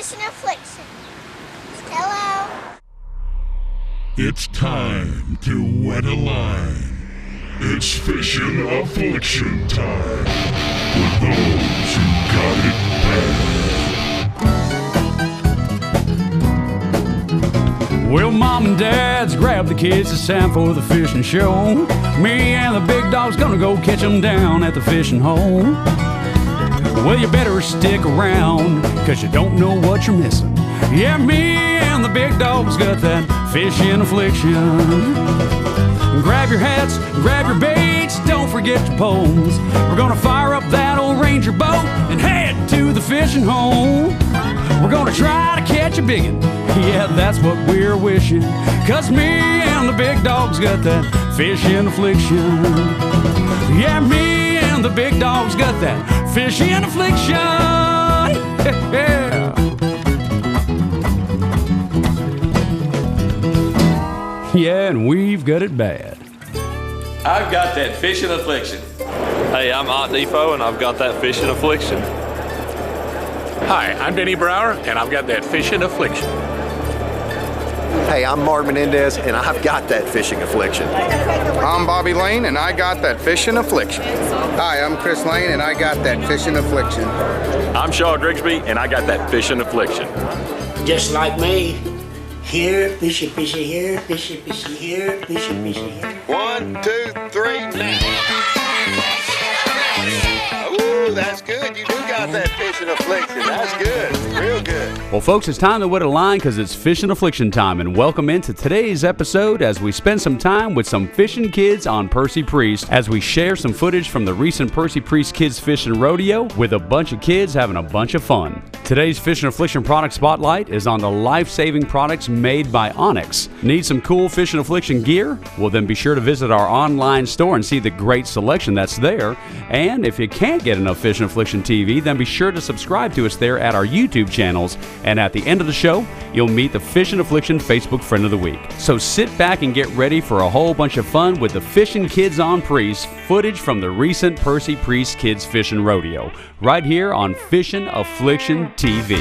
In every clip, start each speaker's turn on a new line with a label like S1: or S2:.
S1: Fishin' Affliction. Hello.
S2: It's time to wet a line. It's Fishin' Affliction time with those who got it bad.
S3: Well, Mom and Dad's grabbed the kids, it's time for the fishing show. Me and the big dog's gonna go catch them down at the fishing hole. Well, you better stick around, cause you don't know what you're missing. Yeah, me and the big dog's got that fishing affliction. Grab your hats, grab your baits, don't forget your poles. We're gonna fire up that old Ranger boat and head to the fishing hole. We're gonna try to catch a biggin', yeah, that's what we're wishing. Cause me and the big dog's got that fishing affliction. Yeah, me and the big dog's got that fishing affliction. Yeah. Yeah, and we've got it bad.
S4: I've got that fishing affliction.
S5: Hey, I'm Aunt Defo, and I've got that fishing affliction.
S6: Hi, I'm Denny Brower, and I've got that fishing affliction.
S7: Hey, I'm Mark Menendez, and I've got that fishing affliction.
S8: I'm Bobby Lane, and I got that fishing affliction. Hi, I'm Chris Lane, and I got that fishing affliction.
S5: I'm Shaw Drigsby, and I got that fishing affliction.
S9: Just like me. Here, fishy, fishy, here, fishy, fishy, here, fishy, fishy, here.
S8: 1, 2, 3, now. Ooh, that's good. You do got that fishing affliction. That's good. Real good.
S3: Well, folks, it's time to wet a line because it's Fishing Affliction time, and welcome into today's episode as we spend some time with some fishing kids on Percy Priest as we share some footage from the recent Percy Priest Kids Fishin Rodeo with a bunch of kids having a bunch of fun. Today's Fishing Affliction product spotlight is on the life-saving products made by Onyx. Need some cool Fishing Affliction gear? Well, then be sure to visit our online store and see the great selection that's there. And if you can't get enough Fishing Affliction TV, then be sure to subscribe to us there at our YouTube channels. And at the end of the show, you'll meet the Fishing Affliction Facebook Friend of the Week. So sit back and get ready for a whole bunch of fun with the Fishing Kids on Priest footage from the recent Percy Priest Kids Fishin Rodeo, right here on Fishing Affliction TV.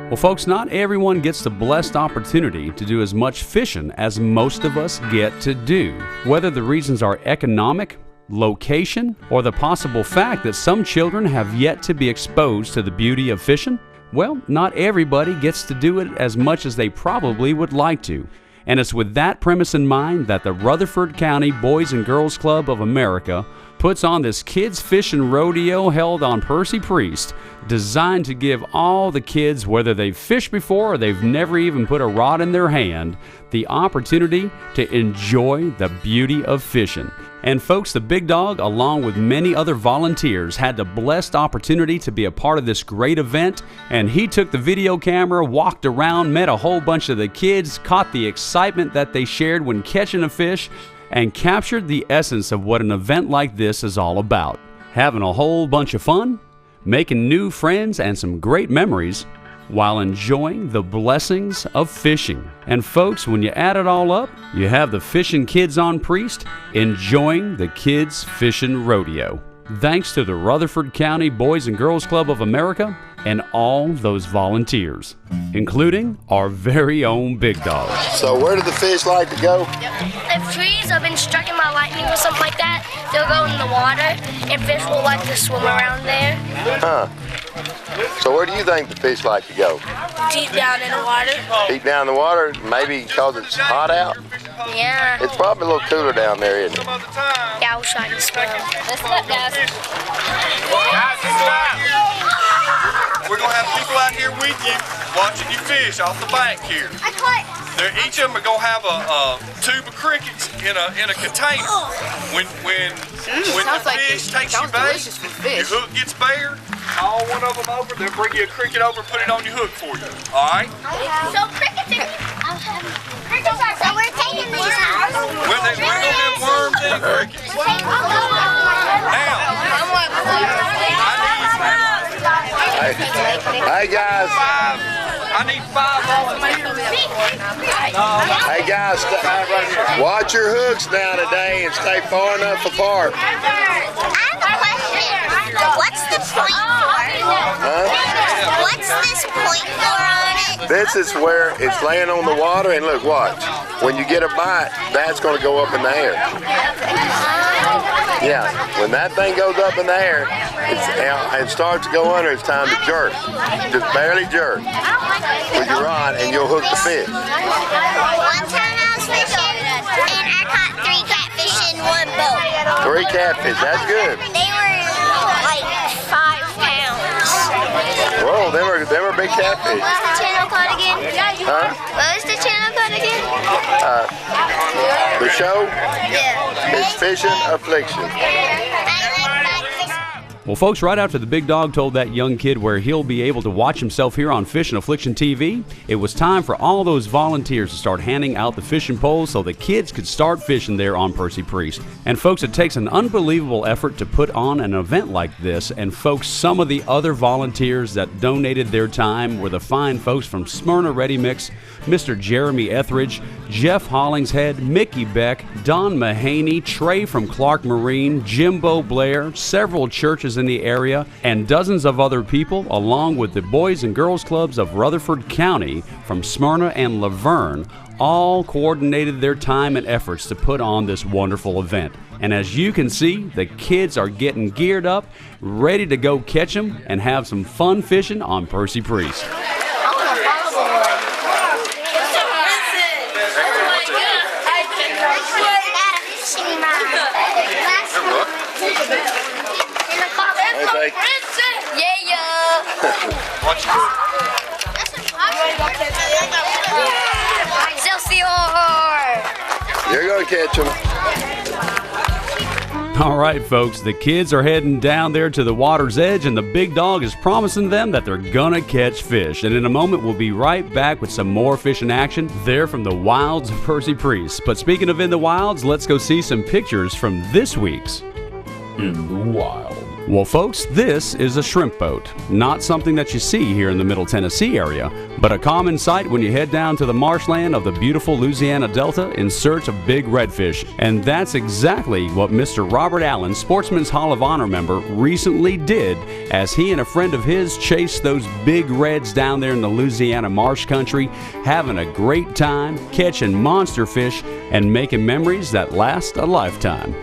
S3: Well, folks, not everyone gets the blessed opportunity to do as much fishing as most of us get to do. Whether the reasons are economic, location, or the possible fact that some children have yet to be exposed to the beauty of fishing, well, not everybody gets to do it as much as they probably would like to. And it's with that premise in mind that the Rutherford County Boys and Girls Club of America puts on this Kids Fishin Rodeo held on Percy Priest, designed to give all the kids, whether they've fished before or they've never even put a rod in their hand, the opportunity to enjoy the beauty of fishing. And folks, the Big Dog, along with many other volunteers, had the blessed opportunity to be a part of this great event, and he took the video camera, walked around, met a whole bunch of the kids, caught the excitement that they shared when catching a fish, and captured the essence of what an event like this is all about. Having a whole bunch of fun, making new friends and some great memories, while enjoying the blessings of fishing. And folks, when you add it all up, you have the Fishing Kids on Priest enjoying the Kids Fishin Rodeo. Thanks to the Rutherford County Boys and Girls Club of America and all those volunteers, including our very own Big Dog.
S8: So where do the fish like to go?
S1: If trees have been struck by lightning or something like that, they'll go in the water, and fish will like to swim around there.
S8: Huh. So where do you think the fish like to go?
S1: Deep down in the water.
S8: Deep down in the water, maybe because it's hot out?
S1: Yeah.
S8: It's probably a little cooler down there, isn't it?
S1: Yeah, we'll try to swim. Let's go, guys.
S10: We're going to have people out here with you watching you fish off the bank here. Each of them are going to have a tube of crickets in a container. When the fish takes your bait, your hook gets bare, haul one of them over, they'll bring you a cricket over and put it on your hook for you. All right?
S1: So crickets are... So we're taking these out.
S10: We're going to have worms and crickets.
S8: Hey guys.
S10: I need 5 volunteers.
S11: Hey guys, watch your hooks now today and stay far enough apart.
S12: I have a question. What's the point for?
S11: Huh?
S12: What's this point for on it?
S11: This is where it's laying on the water, and look, watch. When you get a bite, that's going to go up in the air. Yeah, when that thing goes up in the air and starts to go under, it's time to jerk. Just barely jerk with your rod, and you'll hook the fish.
S12: One time I was fishing, and I caught 3 catfish in one boat.
S11: 3 catfish, that's good.
S12: They were like 5 pounds.
S11: Whoa, them are big catfish.
S12: What was the channel called again?
S11: Huh?
S12: What was the channel called again?
S11: The show
S12: Yeah.
S11: is Fishin' Affliction.
S3: Well, folks, right after the big dog told that young kid where he'll be able to watch himself here on Fishin' Affliction TV, it was time for all those volunteers to start handing out the fishing poles so the kids could start fishing there on Percy Priest. And folks, it takes an unbelievable effort to put on an event like this. And folks, some of the other volunteers that donated their time were the fine folks from Smyrna Ready Mix, Mr. Jeremy Etheridge, Jeff Hollingshead, Mickey Beck, Don Mahaney, Trey from Clark Marine, Jimbo Blair, several churches in the area, and dozens of other people, along with the Boys and Girls Clubs of Rutherford County from Smyrna and Laverne, all coordinated their time and efforts to put on this wonderful event. And as you can see, the kids are getting geared up, ready to go catch them and have some fun fishing on Percy Priest.
S11: You're going to catch them.
S3: All right, folks, the kids are heading down there to the water's edge, and the big dog is promising them that they're gonna catch fish. And in a moment, we'll be right back with some more fishing action there from the wilds of Percy Priest. But speaking of in the wilds, let's go see some pictures from this week's In the Wild. Well, folks, this is a shrimp boat. Not something that you see here in the Middle Tennessee area, but a common sight when you head down to the marshland of the beautiful Louisiana Delta in search of big redfish. And that's exactly what Mr. Robert Allen, Sportsman's Hall of Honor member, recently did as he and a friend of his chased those big reds down there in the Louisiana marsh country, having a great time, catching monster fish, and making memories that last a lifetime.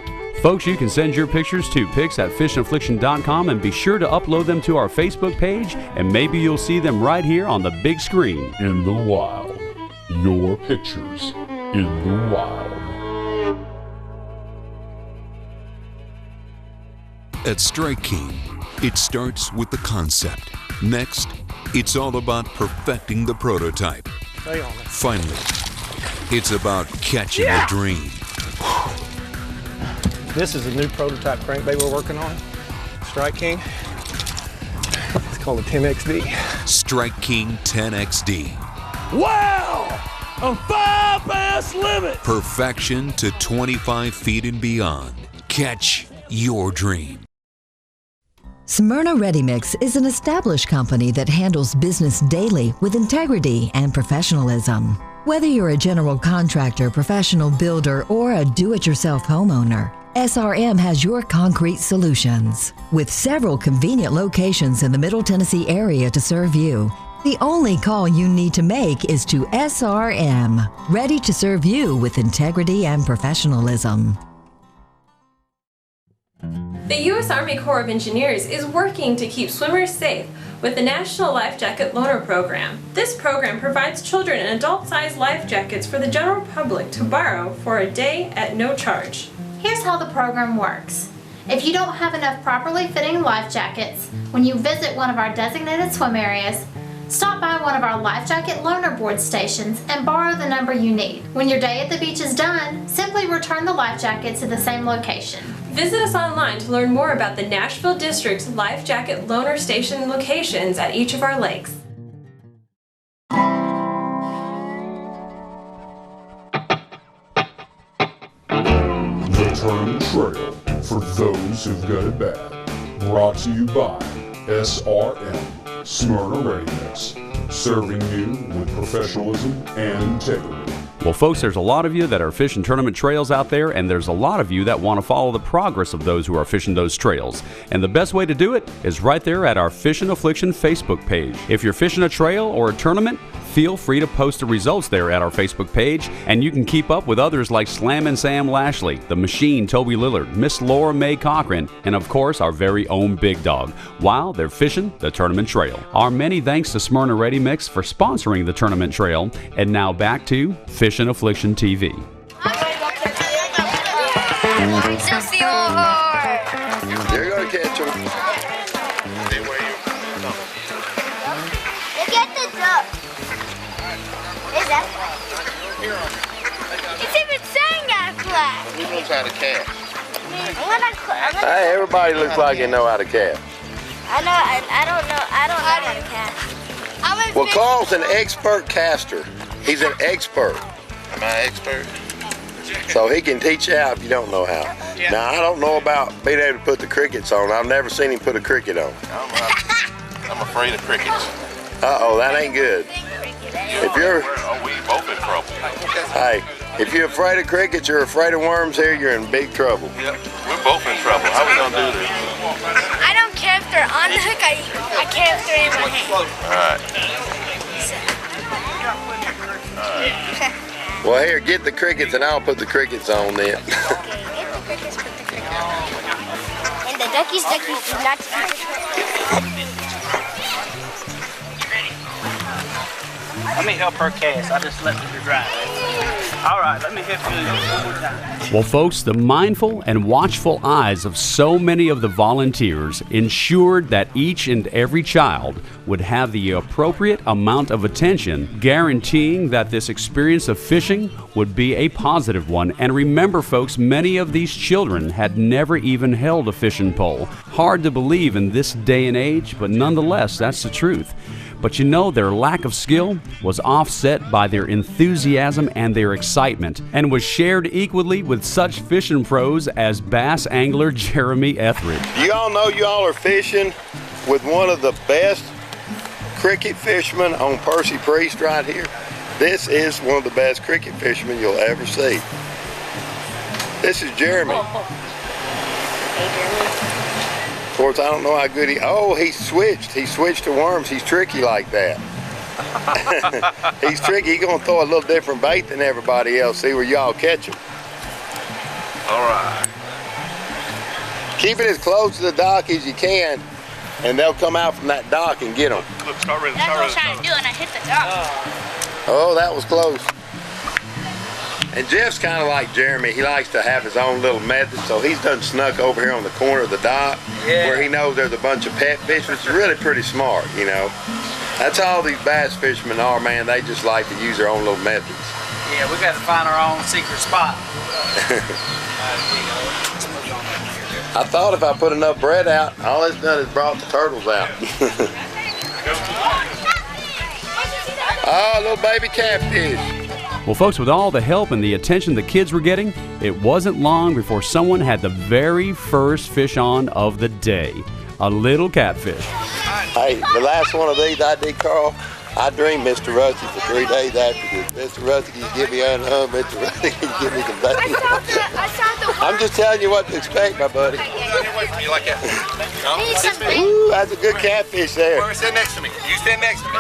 S3: Folks, you can send your pictures to pics@fishandaffliction.com and be sure to upload them to our Facebook page, and maybe you'll see them right here on the big screen. In the Wild. Your pictures in the wild.
S13: At Strike King, it starts with the concept. Next, it's all about perfecting the prototype. Finally, it's about catching a dream.
S14: This is a new prototype crankbait we're working on. Strike King. It's called a 10XD.
S13: Strike King 10XD.
S15: Wow! A 5-bass limit!
S13: Perfection to 25 feet and beyond. Catch your dream.
S16: Smyrna Ready Mix is an established company that handles business daily with integrity and professionalism. Whether you're a general contractor, professional builder, or a do-it-yourself homeowner, SRM has your concrete solutions. With several convenient locations in the Middle Tennessee area to serve you, the only call you need to make is to SRM, ready to serve you with integrity and professionalism.
S17: The U.S. Army Corps of Engineers is working to keep swimmers safe with the National Life Jacket Loaner Program. This program provides children and adult-sized life jackets for the general public to borrow for a day at no charge.
S18: Here's how the program works. If you don't have enough properly fitting life jackets, when you visit one of our designated swim areas, stop by one of our life jacket loaner board stations and borrow the number you need. When your day at the beach is done, simply return the life jacket to the same location.
S17: Visit us online to learn more about the Nashville District's life jacket loaner station locations at each of our lakes.
S2: Turn Trail for those who've got it bad. Brought to you by SRM, Smyrna Ready Mix. serving you with professionalism and integrity.
S3: Well, folks, there's a lot of you that are fishing tournament trails out there, and there's a lot of you that want to follow the progress of those who are fishing those trails. And the best way to do it is right there at our Fishin' Affliction Facebook page. If you're fishing a trail or a tournament, feel free to post the results there at our Facebook page, and you can keep up with others like Slammin' Sam Lashley, The Machine Toby Lillard, Miss Laura Mae Cochran, and of course our very own Big Dog, while they're fishing the tournament trail. Our many thanks to Smyrna Ready Mix for sponsoring the tournament trail, and now back to Fishin' Affliction TV.
S11: You're gonna catch them.
S12: Look at the duck. It's that way. It's even saying that flag.
S11: He knows how to cast.
S12: I'm gonna
S11: Hey, everybody looks like they know how to cast.
S12: I don't know how to cast.
S11: Well, Carl's an expert caster. He's an expert. Am I an expert? So he can teach you out if you don't know how. Now, I don't know about being able to put the crickets on. I've never seen him put a cricket on.
S19: I'm afraid of crickets.
S11: Uh-oh, that ain't good. If you're...
S19: we both in trouble.
S11: Hey, if you're afraid of crickets, you're afraid of worms here, you're in big trouble.
S19: Yep, we're both in trouble. How we gonna do this?
S12: I don't care if they're on the hook. I care if they're in my hand.
S11: All right. Well, here, get the crickets, and I'll put the crickets on then.
S12: Okay, get the crickets, put the crickets on. And the duckies do not eat the
S20: Let me help her cast. I just left it to dry. All right, let me help you one more time.
S3: Well, folks, the mindful and watchful eyes of so many of the volunteers ensured that each and every child would have the appropriate amount of attention, guaranteeing that this experience of fishing would be a positive one. And remember, folks, many of these children had never even held a fishing pole. Hard to believe in this day and age, but nonetheless, that's the truth. But you know, their lack of skill was offset by their enthusiasm and their excitement, and was shared equally with such fishing pros as bass angler Jeremy Etheridge.
S11: You all know you all are fishing with one of the best cricket fishermen on Percy Priest right here. This is one of the best cricket fishermen you'll ever see. This is Jeremy. Of course, I don't know how good he switched. He switched to worms. He's tricky like that. He's tricky. He's gonna throw a little different bait than everybody else. See where y'all catch him.
S19: All right.
S11: Keep it as close to the dock as you can, and they'll come out from that dock and get them.
S19: Look, start ready.
S12: That's what I was trying to do, and I hit the dock.
S11: Oh, that was close. And Jeff's kind of like Jeremy. He likes to have his own little method, so he's done snuck over here on the corner of the dock where he knows there's a bunch of pet fish, which is really pretty smart, you know. That's all these bass fishermen are, man. They just like to use their own little methods.
S20: Yeah, we got to find our own secret spot.
S11: I thought if I put enough bread out, all it's done is brought the turtles out. Oh, little baby catfish.
S3: Well, folks, with all the help and the attention the kids were getting, it wasn't long before someone had the very first fish on of the day, a little catfish.
S11: Hey, the last one of these I did, Carl, I dreamed Mr. Rusty for 3 days after this. Mr. Rusty, can you give me unhung? Mr. Rusty, can you give me some bacon? I'm just telling you what to expect, my buddy.
S19: You like that?
S11: Ooh, that's a good catfish there.
S19: Stand next to me. You stand next to me.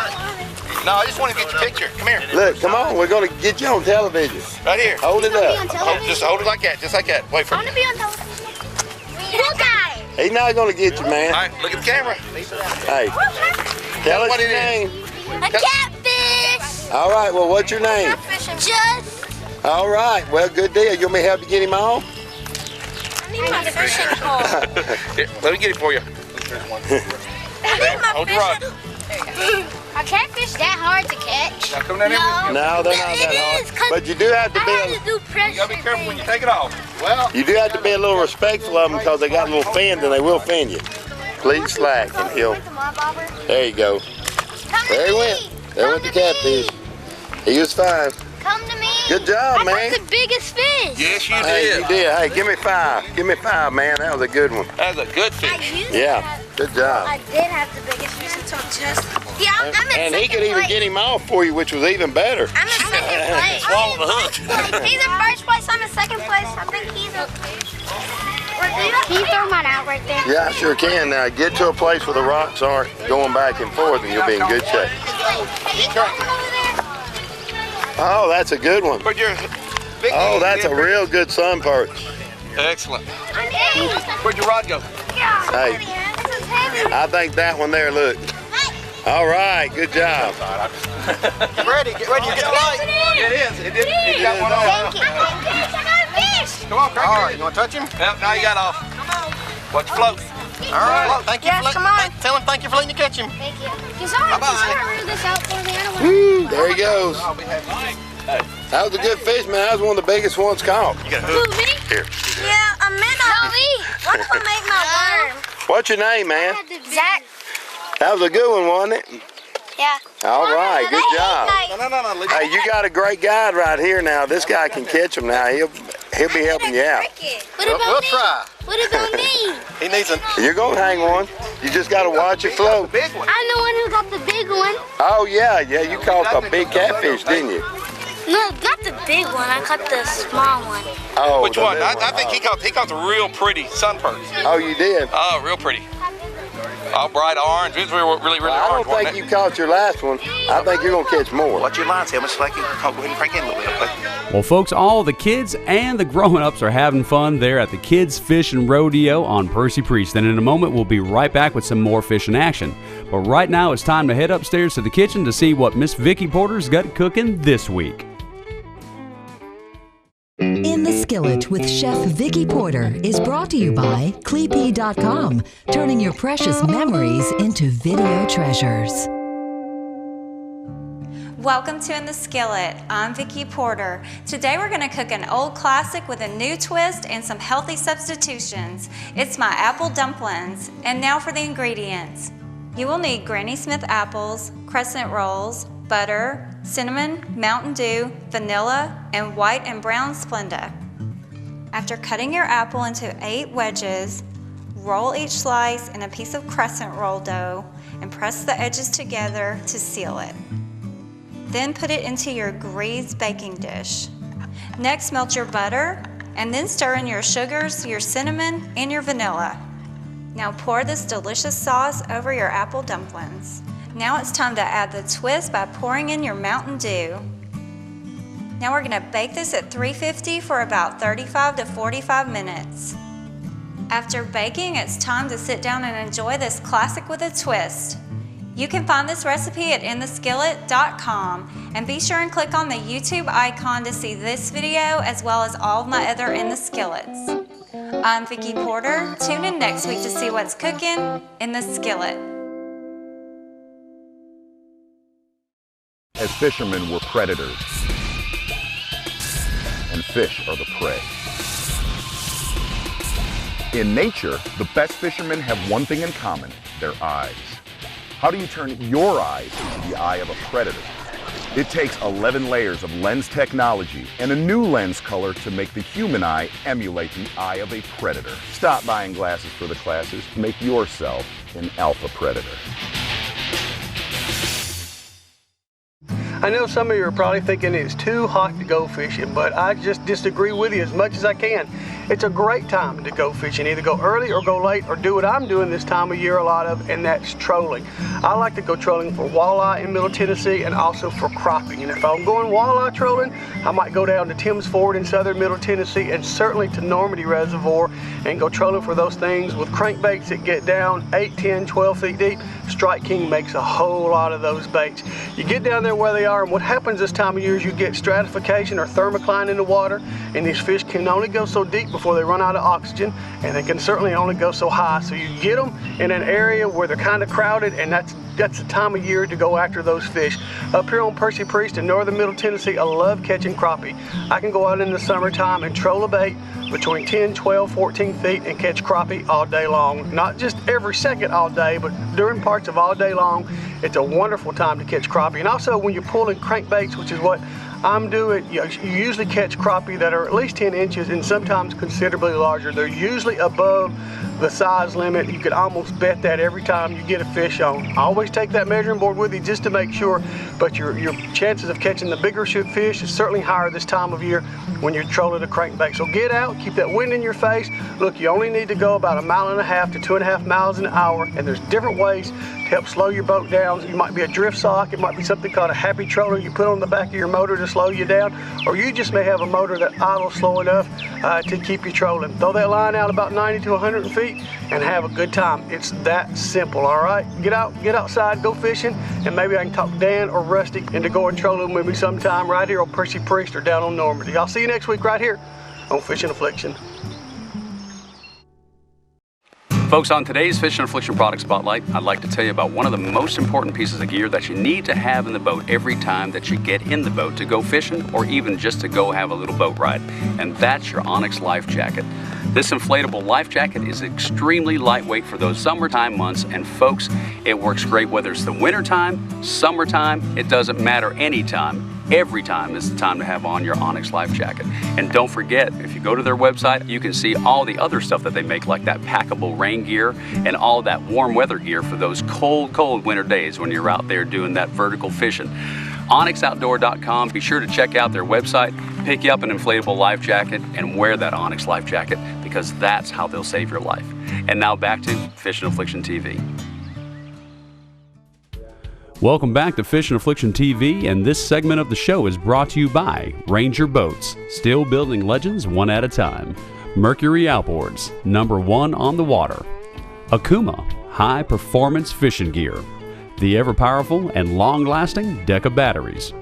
S19: No, I just want to get your picture. Come here.
S11: Look, come on. We're going to get you on television.
S19: Right here.
S11: Hold it up.
S19: Just hold it like that. Just like that. Wait for me.
S12: I want to be on television. Look at it.
S11: He's not going to get you, man.
S19: All right, look at the camera.
S11: Hey, tell us your name.
S12: A catfish.
S11: All right, well, what's your name?
S12: Just.
S11: All right, well, good deal. You want me to help you get him on?
S12: I need my fishing pole.
S19: Here, let me get it for you.
S12: I need my fishing. Are catfish that hard to catch?
S19: Now come down here.
S11: No, they're not that hard. But you do have to be.
S12: You
S19: gotta be careful when you take it off. Well,
S11: you do have to be a little respectful of them because they got little fins and they will fin you. Please slack and he'll. There you go. There he went. There went the catfish. He was fine.
S12: Come to me.
S11: Good job, man.
S12: I caught the biggest fish.
S19: Yes, you
S11: Hey,
S19: did.
S11: you did. Hey, give me 5. Give me 5, man. That was a good one.
S19: That was a good fish.
S11: Yeah, good job.
S12: I did have the biggest fish. It's on chest. Yeah, I'm in
S11: And he could even get him off for you, which was even better.
S12: I'm in second place.
S11: Swallow the hook.
S12: He's in first place, I'm in second place. I think he's in... Can you throw mine out right there?
S11: Yeah, I sure can. Now get to a place where the rocks aren't going back and forth and you'll be in good shape. Oh, that's a good one. Oh, that's a real good sun perch.
S19: Excellent. Where'd your rod go?
S11: Hey, I think that one there, look. All right, good job.
S19: Ready, get ready, get the light. It is. It got one on. Come on, Craig. All right, you want to touch him? Yep, now you got off. Watch your float. All right, thank you for tell him thank you for letting you catch him.
S12: Thank you. Bye-bye. This out for the animal.
S11: Woo, there he goes. That was a good fish, man. That was one of the biggest ones caught.
S19: You got a hook?
S12: Me?
S11: Here.
S12: Yeah, a minnow. What if I make my worm?
S11: What's your name, man?
S12: Zach.
S11: That was a good one, wasn't it?
S12: Yeah.
S11: All right, good job.
S19: No.
S11: Hey, you got a great guide right here now. This guy can catch them now. He'll be helping you out.
S19: We'll try.
S12: What about me?
S19: He needs a...
S11: You're going to hang one. You just got to watch it float.
S19: Big one.
S12: I'm the one who got the big one.
S11: Oh, yeah, you caught a big catfish, didn't you?
S1: No, not the big one. I caught the small one.
S11: Oh,
S19: which one? I think he caught the real pretty sun perch.
S11: Oh, you did?
S19: Oh, real pretty. All bright orange. It was really
S11: I
S19: orange.
S11: don't think you caught your last one. I think you're going to catch more.
S19: Watch your lines, Helmut. Go ahead and crank in a little bit, okay?
S3: Well, folks, all the kids and the grown-ups are having fun there at the Kids Fishin Rodeo on Percy Priest. And in a moment, we'll be right back with some more fishing action. But right now, it's time to head upstairs to the kitchen to see what Miss Vicki Porter's got cooking this week.
S16: In the Skillet with Chef Vicki Porter is brought to you by Cleepy.com, turning your precious memories into video treasures.
S21: Welcome to In the Skillet. I'm Vicki Porter. Today we're going to cook an old classic with a new twist and some healthy substitutions. It's my apple dumplings. And now for the ingredients. You will need Granny Smith apples, crescent rolls, butter, cinnamon, Mountain Dew, vanilla, and white and brown Splenda. After cutting your apple into 8 wedges, roll each slice in a piece of crescent roll dough and press the edges together to seal it. Then put it into your greased baking dish. Next, melt your butter and then stir in your sugars, your cinnamon, and your vanilla. Now pour this delicious sauce over your apple dumplings. Now it's time to add the twist by pouring in your Mountain Dew. Now we're going to bake this at 350 for about 35 to 45 minutes. After baking, it's time to sit down and enjoy this classic with a twist. You can find this recipe at intheskillet.com and be sure and click on the YouTube icon to see this video as well as all of my other In the Skillets. I'm Vicki Porter. Tune in next week to see what's cooking in the skillet.
S2: As fishermen, we're predators, and fish are the prey. In nature, the best fishermen have one thing in common: their eyes. How do you turn your eyes into the eye of a predator? It takes 11 layers of lens technology and a new lens color to make the human eye emulate the eye of a predator. Stop buying glasses for the classes. Make yourself an alpha predator.
S14: I know some of you are probably thinking it's too hot to go fishing, but I just disagree with you as much as I can. It's a great time to go fishing. Either go early or go late or do what I'm doing this time of year a lot of, and that's trolling. I like to go trolling for walleye in Middle Tennessee and also for crappie. And if I'm going walleye trolling, I might go down to Timms Ford in southern Middle Tennessee and certainly to Normandy Reservoir and go trolling for those things with crankbaits that get down 8, 10, 12 feet deep. Strike King makes a whole lot of those baits. You get down there where they are, and what happens this time of year is you get stratification or thermocline in the water, and these fish can only go so deep before they run out of oxygen, and they can certainly only go so high. So you get them in an area where they're kind of crowded, and that's the time of year to go after those fish. Up here on Percy Priest in northern Middle Tennessee, I love catching crappie. I can go out in the summertime and troll a bait between 10, 12, 14 feet and catch crappie all day long. Not just every second all day, but during parts of all day long. It's a wonderful time to catch crappie. And also when you're pulling crankbaits, which is what I'm doing, you usually catch crappie that are at least 10 inches and sometimes considerably larger. They're usually above the size limit. You could almost bet that every time you get a fish on. I always take that measuring board with you just to make sure, but your chances of catching the bigger fish is certainly higher this time of year when you're trolling a crankbait. So get out, keep that wind in your face. Look, you only need to go about 1.5 miles to 2.5 miles an hour, and there's different ways to help slow your boat down. It might be a drift sock, it might be something called a happy troller you put on the back of your motor to slow you down, or you just may have a motor that idles slow enough to keep you trolling. Throw that line out about 90 to 100 feet and have a good time. It's that simple, all right? Get outside, go fishing, and maybe I can talk Dan or Rusty into going trolling with me sometime right here on Percy Priest or down on Normandy. I'll see you next week right here on Fishin' Affliction.
S3: Folks, on today's Fishin' Affliction Product Spotlight, I'd like to tell you about one of the most important pieces of gear that you need to have in the boat every time that you get in the boat to go fishing or even just to go have a little boat ride, and that's your Onyx Life Jacket. This inflatable life jacket is extremely lightweight for those summertime months, and folks, it works great whether it's the wintertime, summertime, it doesn't matter anytime. Every time is the time to have on your Onyx Life Jacket. And don't forget, if you go to their website, you can see all the other stuff that they make, like that packable rain gear and all that warm weather gear for those cold, cold winter days when you're out there doing that vertical fishing. OnyxOutdoor.com, be sure to check out their website, pick you up an inflatable life jacket, and wear that Onyx Life Jacket, because that's how they'll save your life. And now back to Fishin' Affliction TV. Welcome back to Fishin' Affliction TV, and this segment of the show is brought to you by Ranger Boats, still building legends one at a time. Mercury Outboards, #1 on the water. Okuma, high performance fishing gear. The ever-powerful and long-lasting Deca batteries.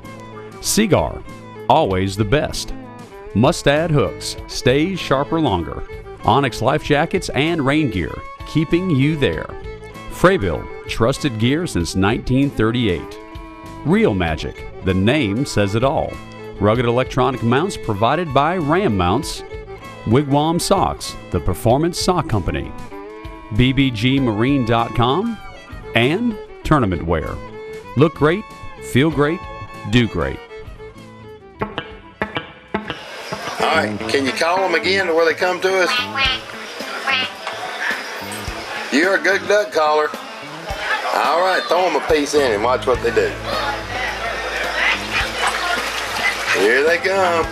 S3: Seaguar, always the best. Mustad hooks, stays sharper longer. Onyx Life Jackets and rain gear, keeping you there. FRABILL, trusted gear since 1938. Real Magic, the name says it all. Rugged electronic mounts provided by Ram Mounts. Wigwam Socks, the performance sock company. bbgmarine.com, and Tournament Wear. Look great, feel great, do great.
S11: All right, can you call them again to where they come to us? You're a good duck caller. All right, throw them a piece in and watch what they do. Here they come.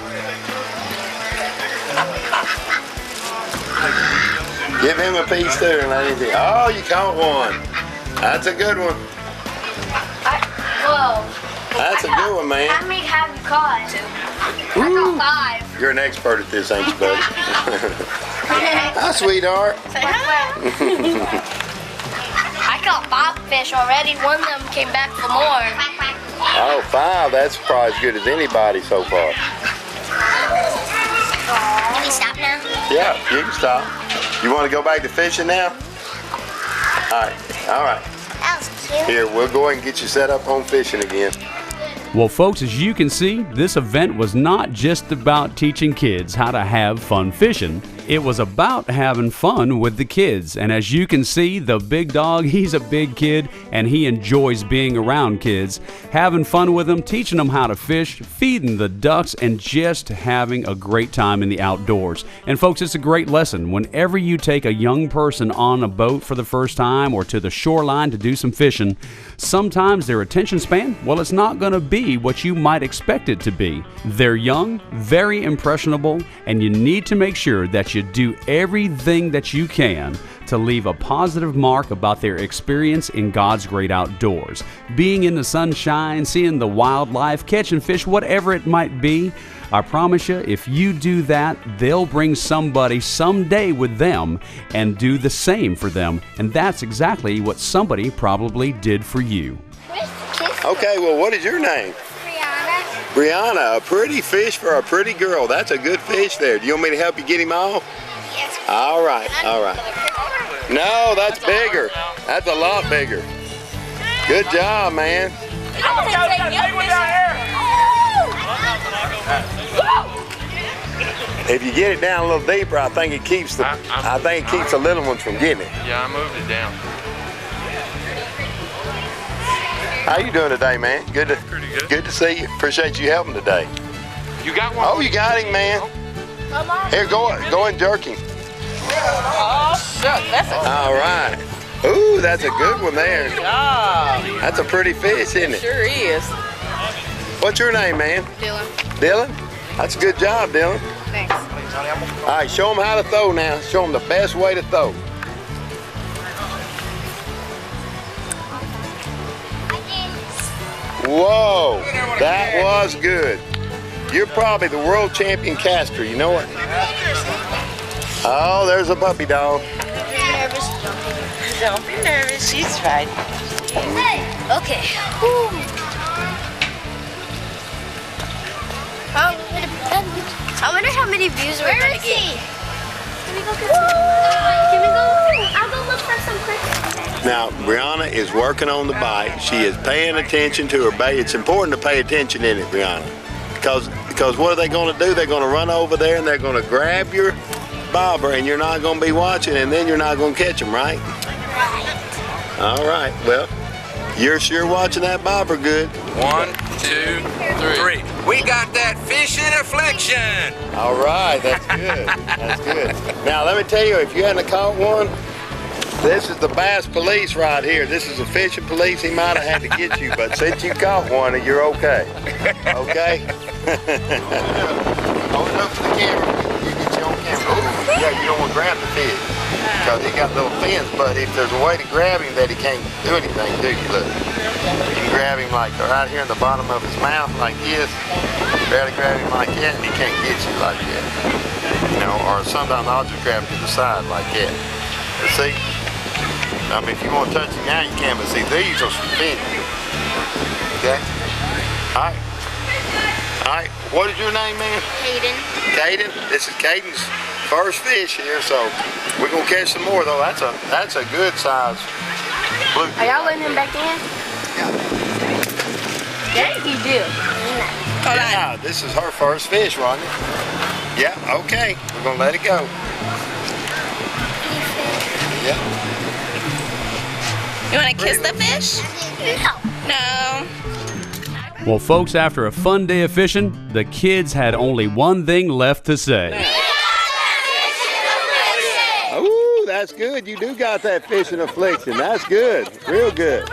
S11: Give him a piece too and let him be. Oh, you caught one. That's a good one.
S1: Whoa.
S11: That's a good one, man.
S1: How many have you caught? I caught 5.
S11: You're an expert at this, ain't you, buddy? Hi, sweetheart.
S1: I caught 5 fish already. One of them came back for more.
S11: Oh, 5. That's probably as good as anybody so far.
S1: Can we stop now?
S11: Yeah, you can stop. You want to go back to fishing now? All right. All right.
S1: That was cute.
S11: Here, we'll go ahead and get you set up on fishing again.
S3: Well, folks, as you can see, this event was not just about teaching kids how to have fun fishing. It was about having fun with the kids. And as you can see, the big dog, he's a big kid and he enjoys being around kids, having fun with them, teaching them how to fish, feeding the ducks, and just having a great time in the outdoors. And folks, it's a great lesson. Whenever you take a young person on a boat for the first time or to the shoreline to do some fishing, sometimes their attention span, well, it's not going to be what you might expect it to be. They're young, very impressionable, and you need to make sure that you do everything that you can to leave a positive mark about their experience in God's great outdoors. Being in the sunshine, seeing the wildlife, catching fish, whatever it might be, I promise you, if you do that, they'll bring somebody someday with them and do the same for them. And that's exactly what somebody probably did for you.
S11: Okay, well, what is your name? Brianna, a pretty fish for a pretty girl. That's a good fish there. Do you want me to help you get him off?
S1: Yes.
S11: All right, all right. No, that's bigger. That's a lot bigger. Good job, man. If you get it down a little deeper, I think it keeps the little ones from getting it.
S5: Yeah, I moved it down.
S11: How you doing today, man? Good to see you. Appreciate you helping today.
S19: You got one?
S11: Oh, you got him, man. Here, go and jerk him.
S4: Oh, shucks, that's a
S11: All right. Ooh, that's a good one there. That's a pretty fish, isn't it?
S4: Sure is.
S11: What's your name, man?
S4: Dylan.
S11: Dylan? That's a good job, Dylan.
S4: Thanks.
S11: All right, show them how to throw now. Show them the best way to throw. Whoa, that was good. You're probably the world champion caster, you know it? Oh, there's a puppy dog.
S4: Nervous, don't be nervous. She's right.
S1: Okay. Woo. I wonder how many views we're gonna get.
S12: Can we go get some? I'll go look for some crickets.
S11: Now, Brianna is working on the bite. She is paying attention to her bait. It's important to pay attention in it, Brianna. Because what are they going to do? They're going to run over there and they're going to grab your bobber and you're not going to be watching and then you're not going to catch them, right? Right. All right. Well, you're sure watching that bobber good.
S19: 1, 2, 3. We got that fishing affliction.
S11: All right. That's good. That's good. Now, let me tell you, if you hadn't caught one, this is the bass police right here. This is the fishing police. He might have had to get you, but since you caught one, you're okay. Okay? Hold it up to the camera. You get your own camera. Ooh, yeah, you don't want to grab the fish because he got little fins, but if there's a way to grab him that he can't do anything, do you? Look. You can grab him like right here in the bottom of his mouth like this. Barely grab him like that and he can't get you like that. You know, or sometimes I'll just grab him to the side like that. But see? I mean, if you want to touch him now, you can, but see, these are some fins. Okay? All right. All right. What is your name, man?
S12: Caden.
S11: Caden? This is Caden's first fish here, so we're going to catch some more, though. That's a good size blue.
S1: Are y'all letting him back in?
S4: Yeah, you do.
S11: Yeah, this is her first fish, wasn't it? Yeah, okay. We're going to let it go. Yeah.
S4: You want to kiss the fish? No.
S3: Well, folks, after a fun day of fishing, the kids had only one thing left to say.
S11: Ooh, that's good. You do got that fishing affliction. That's good. Real good.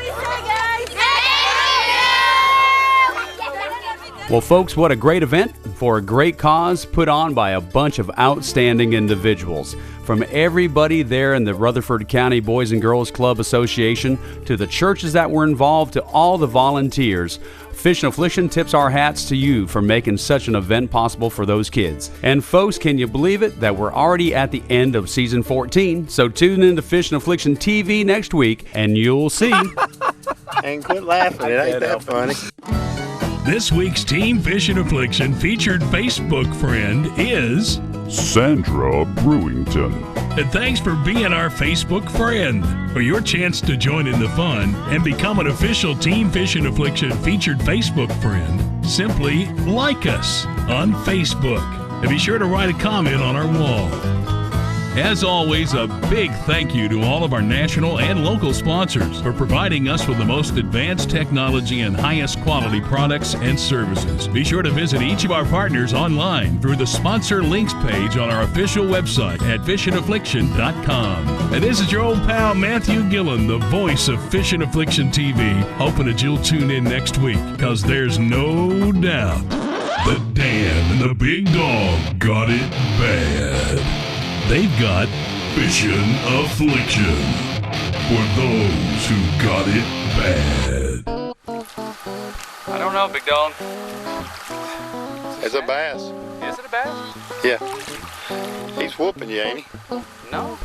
S3: Well, folks, what a great event for a great cause put on by a bunch of outstanding individuals. From everybody there in the Rutherford County Boys and Girls Club Association to the churches that were involved to all the volunteers, Fishin' Affliction tips our hats to you for making such an event possible for those kids. And folks, can you believe it that we're already at the end of season 14? So tune in to Fishin' Affliction TV next week and you'll see.
S11: And quit laughing. It ain't that funny.
S15: This week's Team Fishin' Affliction featured Facebook friend is
S13: Sandra Brewington.
S15: And thanks for being our Facebook friend. For your chance to join in the fun and become an official Team Fishin' Affliction featured Facebook friend, simply like us on Facebook. And be sure to write a comment on our wall. As always, a big thank you to all of our national and local sponsors for providing us with the most advanced technology and highest quality products and services. Be sure to visit each of our partners online through the sponsor links page on our official website at fishingaffliction.com. And this is your old pal Matthew Gillen, the voice of Fishin' Affliction TV, hoping that you'll tune in next week, because there's no doubt that Dan and the Big Dog got it bad. They've got Fishin' Affliction for those who got it bad.
S5: I don't know, Big Dog.
S11: It's a bass.
S5: Is it a bass?
S11: Yeah. He's whooping you, ain't he?
S5: No.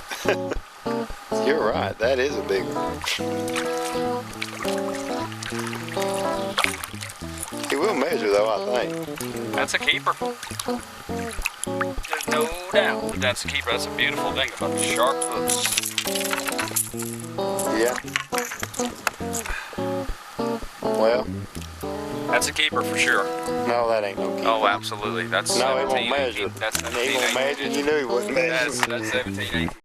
S11: You're right. That is a big one. He will measure, though, I think.
S5: That's a keeper. There's no doubt that's a keeper. That's a beautiful thing about the sharp hooks.
S11: Yeah. Well.
S5: That's a keeper for sure.
S11: No, that ain't no keeper.
S5: Oh, absolutely. That's
S11: no,
S5: 17,
S11: it won't measure.
S5: 18. That's 17,
S11: he won't measure. You knew he wouldn't measure.
S5: That's 17, 18.